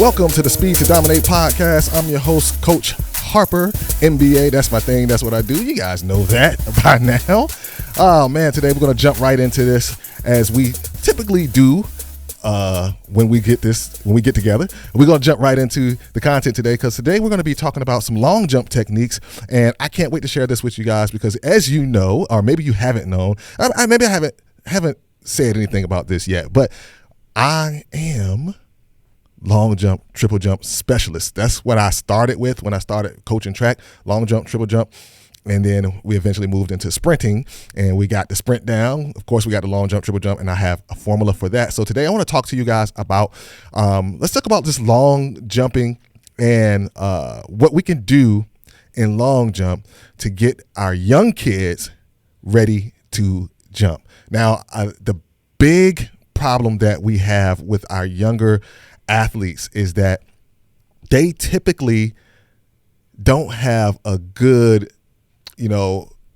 Welcome to the Speed to Dominate podcast. I'm your host, Coach Harper, MBA. That's my thing. That's what I do. You guys know that by now. Oh, man, today we're going to jump right into this as we typically do when we get together. We're going to jump right into the content today because today we're going to be talking about some long jump techniques, and I can't wait to share this with you guys because as you know, or maybe you haven't known, maybe I haven't said anything about this yet, but I am long jump, triple jump specialist. That's what I started with when I started coaching track, long jump, triple jump. And then we eventually moved into sprinting and we got the sprint down. Of course, we got the long jump, triple jump, and I have a formula for that. So today I want to talk to you guys about, let's talk about this long jumping and what we can do in long jump to get our young kids ready to jump. Now, the big problem that we have with our younger athletes is that they typically don't have a good,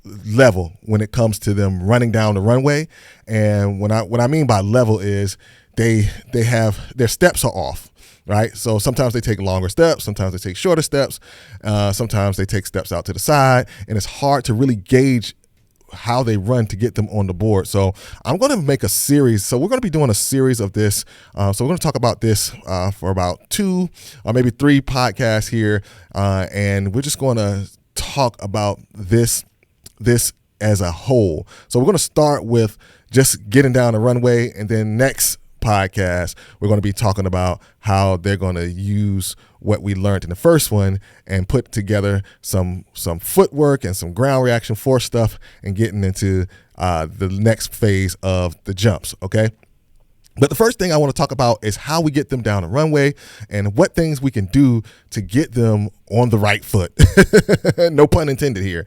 level when it comes to them running down the runway. And what I mean by level is they have their steps are off, right? So sometimes they take longer steps, sometimes they take shorter steps, sometimes they take steps out to the side, and it's hard to really gauge how they run to get them on the board. So I'm going to make a series. So we're going to be doing a series of this. So we're going to talk about this for about 2 or maybe 3 podcasts here. And we're just going to talk about this as a whole. So we're going to start with just getting down the runway, and then next podcast we're going to be talking about how they're going to use what we learned in the first one and put together some footwork and some ground reaction force stuff and getting into the next phase of the jumps. Okay. But the first thing I want to talk about is how we get them down the runway and what things we can do to get them on the right foot. No pun intended here.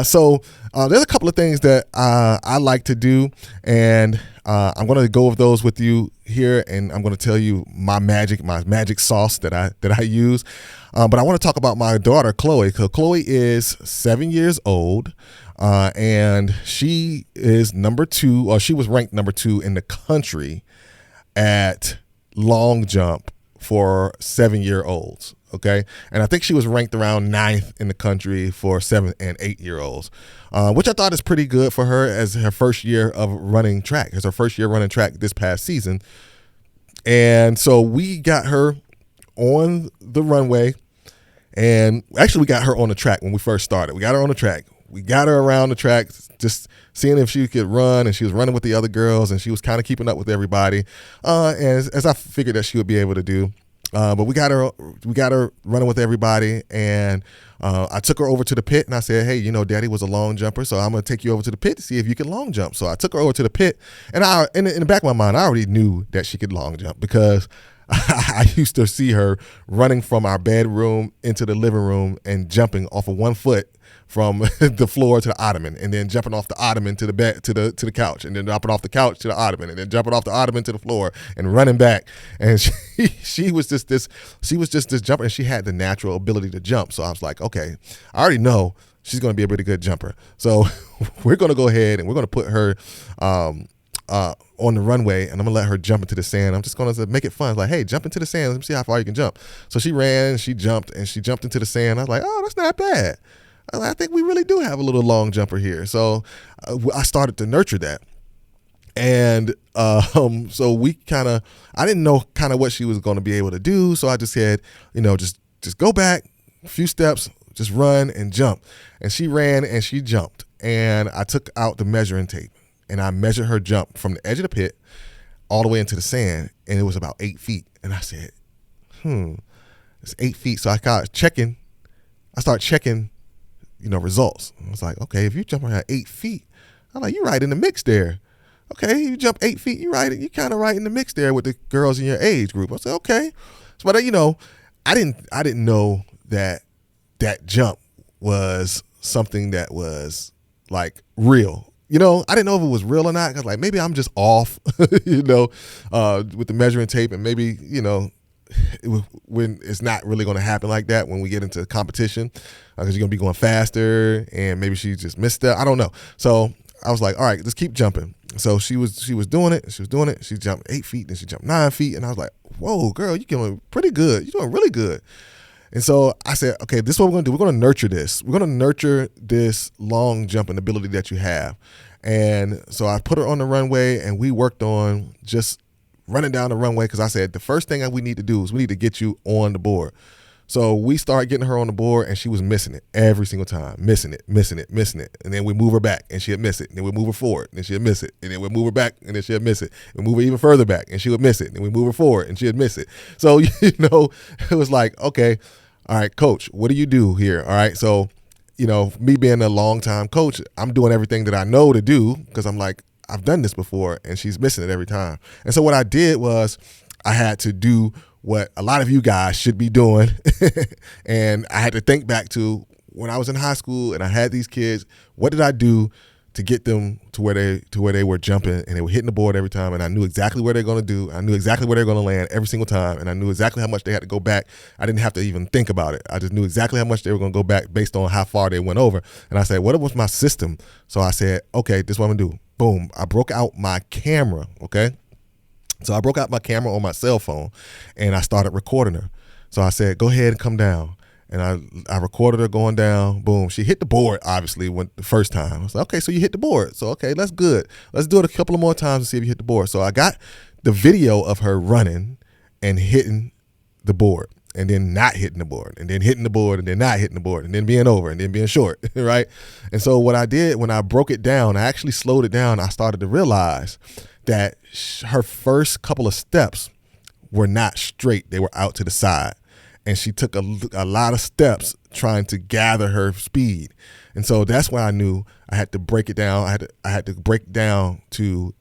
So there's a couple of things that I like to do, and I'm going to go over those with you here, and I'm going to tell you my magic sauce that I use. But I want to talk about my daughter, Chloe, because Chloe is 7 years old. And she is number 2, or she was ranked number 2 in the country at long jump for 7-year-olds. Okay. And I think she was ranked around 9th in the country for 7 and 8-year-olds, which I thought is pretty good for her as her first year of running track, as her first year running track this past season. And so we got her on the runway, and actually we got her on the track when we first started. We got her on the track. We got her around the track, just seeing if she could run, and she was running with the other girls, and she was kind of keeping up with everybody, as I figured that she would be able to do. But we got her running with everybody, and I took her over to the pit, and I said, hey, Daddy was a long jumper, so I'm going to take you over to the pit to see if you can long jump. So I took her over to the pit, and in the back of my mind, I already knew that she could long jump because I used to see her running from our bedroom into the living room and jumping off of one foot from the floor to the ottoman, and then jumping off the ottoman to the bed to the couch, and then jumping off the couch to the ottoman, and then jumping off the ottoman to the floor and running back. And she was just this jumper, and she had the natural ability to jump. So I was like, okay, I already know she's going to be a pretty good jumper. So we're going to go ahead and we're going to put her on the runway, and I'm gonna let her jump into the sand. I'm just gonna make it fun. Like, hey, jump into the sand. Let me see how far you can jump. So she ran, she jumped into the sand. I was like, oh, that's not bad. I think we really do have a little long jumper here. So I started to nurture that. And so I didn't know kind of what she was going to be able to do. So I just said, just go back a few steps, just run and jump. And she ran and she jumped. And I took out the measuring tape, and I measured her jump from the edge of the pit all the way into the sand, and it was about 8 feet. And I said, it's 8 feet. So I started checking, results. I was like, okay, if you jump around 8 feet, I'm like, you're right in the mix there. Okay, you jump 8 feet, you're kind of right in the mix there with the girls in your age group. I said, okay. So, but I didn't know that jump was something that was like real. I didn't know if it was real or not, because like maybe I'm just off, with the measuring tape, and maybe, when it's not really going to happen like that when we get into competition, because you're going to be going faster, and maybe she just missed that. I don't know. So I was like, all right, let's keep jumping. So she was doing it. She was doing it. She jumped 8 feet, then she jumped 9 feet, and I was like, "Whoa, girl, you're doing pretty good. You're doing really good." And so I said, "Okay, this is what we're gonna do. We're gonna nurture this. We're gonna nurture this long jumping ability that you have." And so I put her on the runway, and we worked on just running down the runway because I said the first thing that we need to do is we need to get you on the board. So we started getting her on the board, and she was missing it every single time, missing it. And then we move her back, and she'd miss it. And then we move her forward, and she'd miss it. And then we move her back, and then she'd miss it. We move her even further back, and she would miss it. And we move her forward, and she'd miss it. So, it was like, okay, all right, coach, what do you do here? All right, so, me being a long-time coach, I'm doing everything that I know to do because I'm like, I've done this before, and she's missing it every time. And so what I did was I had to do what a lot of you guys should be doing. And I had to think back to when I was in high school and I had these kids, what did I do to get them to where they were jumping and they were hitting the board every time, and I knew exactly what they're going to do. I knew exactly where they're going to land every single time, and I knew exactly how much they had to go back. I didn't have to even think about it. I just knew exactly how much they were going to go back based on how far they went over. And I said, what was my system? So I said, okay, this is what I'm going to do. Boom. I broke out my camera, okay? So I broke out my camera on my cell phone, and I started recording her. So I said, go ahead and come down. And I recorded her going down. Boom. She hit the board, obviously, the first time. I was like, okay, so you hit the board. So, okay, that's good. Let's do it a couple of more times and see if you hit the board. So I got the video of her running and hitting the board, and then not hitting the board, and then hitting the board, and then not hitting the board, and then being over, and then being short, right? And so what I did when I broke it down, I actually slowed it down. I started to realize that her first couple of steps were not straight. They were out to the side. And she took a lot of steps trying to gather her speed. And so that's why I knew I had to break it down. I had to break down to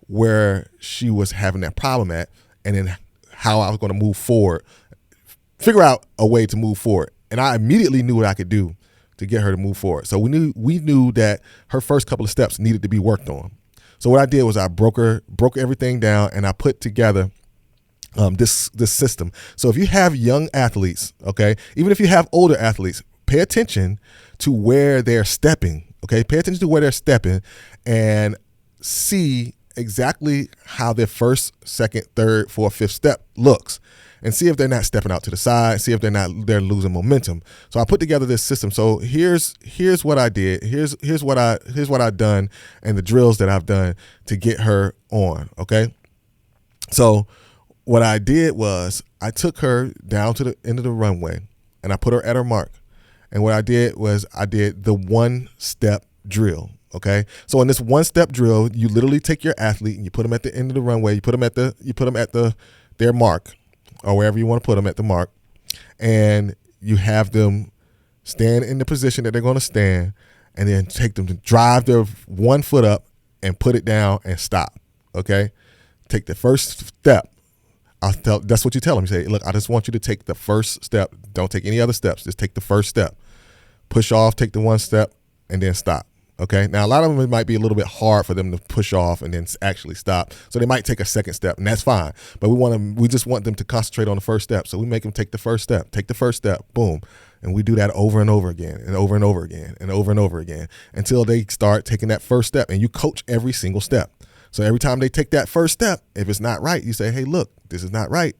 where she was having that problem at, and then how I was going to move forward, figure out a way to move forward. And I immediately knew what I could do to get her to move forward. So we knew that her first couple of steps needed to be worked on. So what I did was I broke everything down, and I put together this system. So if you have young athletes, okay, even if you have older athletes, pay attention to where they're stepping, okay? Pay attention to where they're stepping and see exactly how their first, second, third, fourth, fifth step looks, and see if they're not stepping out to the side, see if they're losing momentum. So I put together this system. So here's what I did. Here's what I've done and the drills that I've done to get her on, okay? So what I did was I took her down to the end of the runway, and I put her at her mark. And what I did was I did the one-step drill, okay? So in this one-step drill, you literally take your athlete and you put them at the end of the runway. You put them at their mark, or wherever you want to put them at the mark, and you have them stand in the position that they're going to stand, and then take them to drive their one foot up and put it down and stop, okay? Take the first step. That's what you tell them. You say, look, I just want you to take the first step. Don't take any other steps. Just take the first step. Push off, take the one step, and then stop. Okay. Now, a lot of them, it might be a little bit hard for them to push off and then actually stop. So they might take a second step, and that's fine. But we just want them to concentrate on the first step. So we make them take the first step. Take the first step. Boom. And we do that over and over again, and over and over again, and over and over again, until they start taking that first step. And you coach every single step. So every time they take that first step, if it's not right, you say, hey, look, this is not right.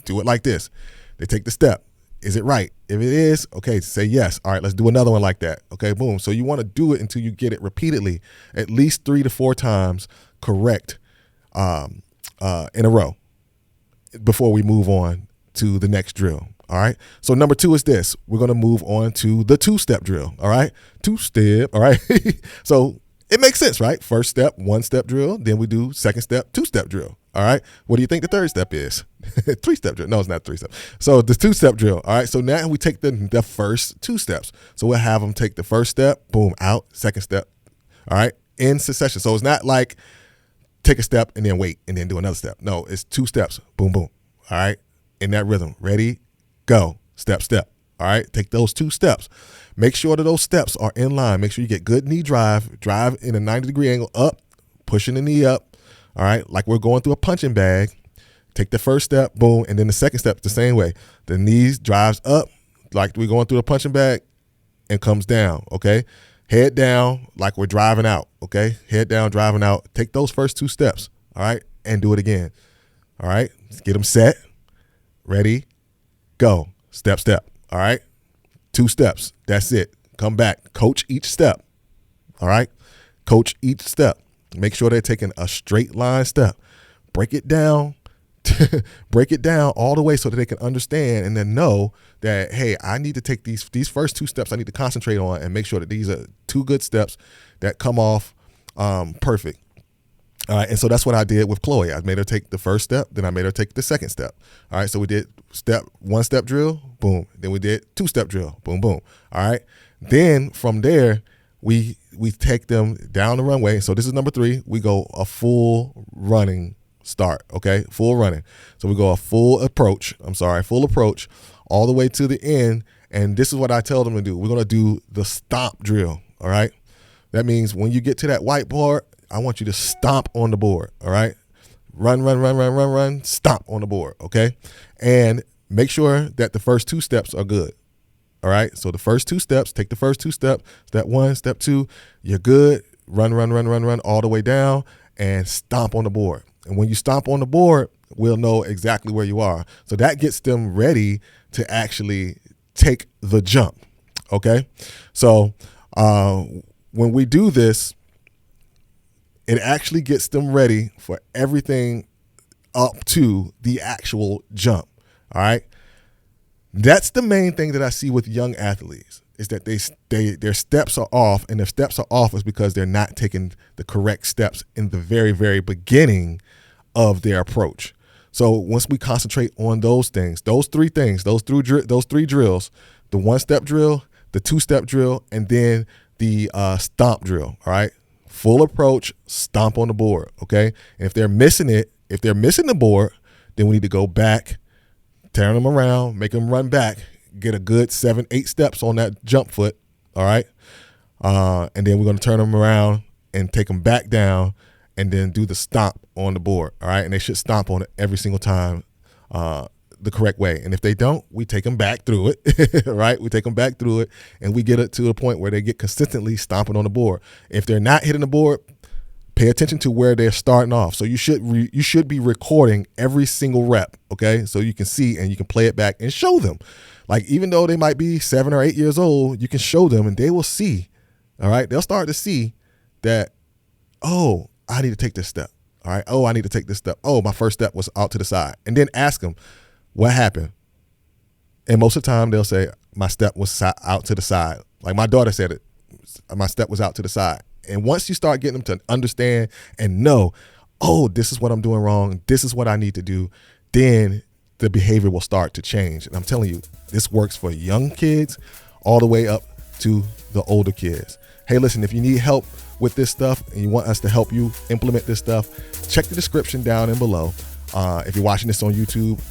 Do it like this. They take the step. Is it right? If it is, okay, say yes. All right, let's do another one like that. Okay, boom. So you want to do it until you get it repeatedly, at least 3 to 4 times correct in a row before we move on to the next drill. All right. So number 2 is this. We're going to move on to the 2-step drill. All right. 2-step. All right. So it makes sense, right? First step, 1-step drill. Then we do second step, 2-step drill. All right. What do you think the third step is? 3-step drill. No, it's not 3-step. So the 2-step drill. All right. So now we take the first 2 steps. So we'll have them take the first step, boom, out, second step. All right. In succession. So it's not like take a step and then wait and then do another step. No, it's 2 steps. Boom, boom. All right. In that rhythm. Ready, go. Step, step. All right. Take those 2 steps. Make sure that those steps are in line. Make sure you get good knee drive. Drive in a 90-degree angle up, pushing the knee up. All right. Like we're going through a punching bag. Take the first step, boom. And then the second step the same way. The knees drives up like we're going through a punching bag and comes down. Okay. Head down like we're driving out, okay? Head down, driving out. Take those first 2 steps, all right? And do it again, all right? Let's get them set, ready, go. Step, step, all right? 2 steps, that's it. Come back, coach each step, all right? Coach each step. Make sure they're taking a straight line step. Break it down. Break it down all the way so that they can understand and then know that, hey, I need to take these first 2 steps I need to concentrate on and make sure that these are 2 good steps that come off perfect. All right, and so that's what I did with Chloe. I made her take the first step, then I made her take the second step. All right, so we did 1 step drill, boom. Then we did 2 step drill, boom, boom. All right, then from there, we take them down the runway. So this is number 3. We go a full running start, okay? Full running. So we go a full approach all the way to the end. And this is what I tell them to do. We're going to do the stomp drill, all right? That means when you get to that whiteboard, I want you to stomp on the board, all right? Run, stomp on the board, okay? And make sure that the first 2 steps are good. All right, so the first 2 steps, take the first 2 steps, step 1, step 2, you're good. Run all the way down and stomp on the board. And when you stomp on the board, we'll know exactly where you are. So that gets them ready to actually take the jump, okay? So when we do this, it actually gets them ready for everything up to the actual jump, all right? That's the main thing that I see with young athletes is that their steps are off, and their steps are off is because they're not taking the correct steps in the very, very beginning of their approach. So once we concentrate on those things, those 3 things, those 3 drills, the 1-step drill, the 2-step drill, and then the stomp drill, all right? Full approach, stomp on the board, okay? And if they're missing the board, then we need to go back, turn them around, make them run back, get a good 7-8 steps on that jump foot, all right? And then we're going to turn them around and take them back down and then do the stomp on the board, all right? And they should stomp on it every single time the correct way. And if they don't, we take them back through it, right? We take them back through it, and we get it to a point where they get consistently stomping on the board. If they're not hitting the board, pay attention to where they're starting off. So you should be recording every single rep, okay? So you can see and you can play it back and show them. Like, even though they might be 7 or 8 years old, you can show them and they will see, all right? They'll start to see that, oh, I need to take this step, all right? Oh, I need to take this step. Oh, my first step was out to the side. And then ask them, what happened? And most of the time they'll say, my step was out to the side. Like my daughter said it, my step was out to the side. And once you start getting them to understand and know, oh, this is what I'm doing wrong, this is what I need to do, then the behavior will start to change. And I'm telling you, this works for young kids all the way up to the older kids. Hey, listen, if you need help with this stuff and you want us to help you implement this stuff, check the description down and below. If you're watching this on YouTube,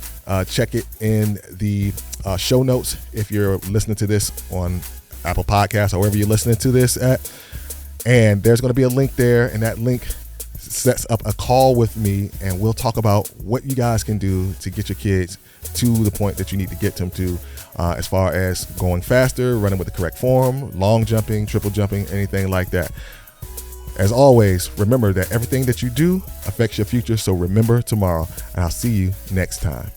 check it in the show notes. If you're listening to this on Apple Podcasts or wherever you're listening to this at, and there's going to be a link there, and that link sets up a call with me, and we'll talk about what you guys can do to get your kids to the point that you need to get them to, as far as going faster, running with the correct form, long jumping, triple jumping, anything like that. As always, remember that everything that you do affects your future, so remember tomorrow, and I'll see you next time.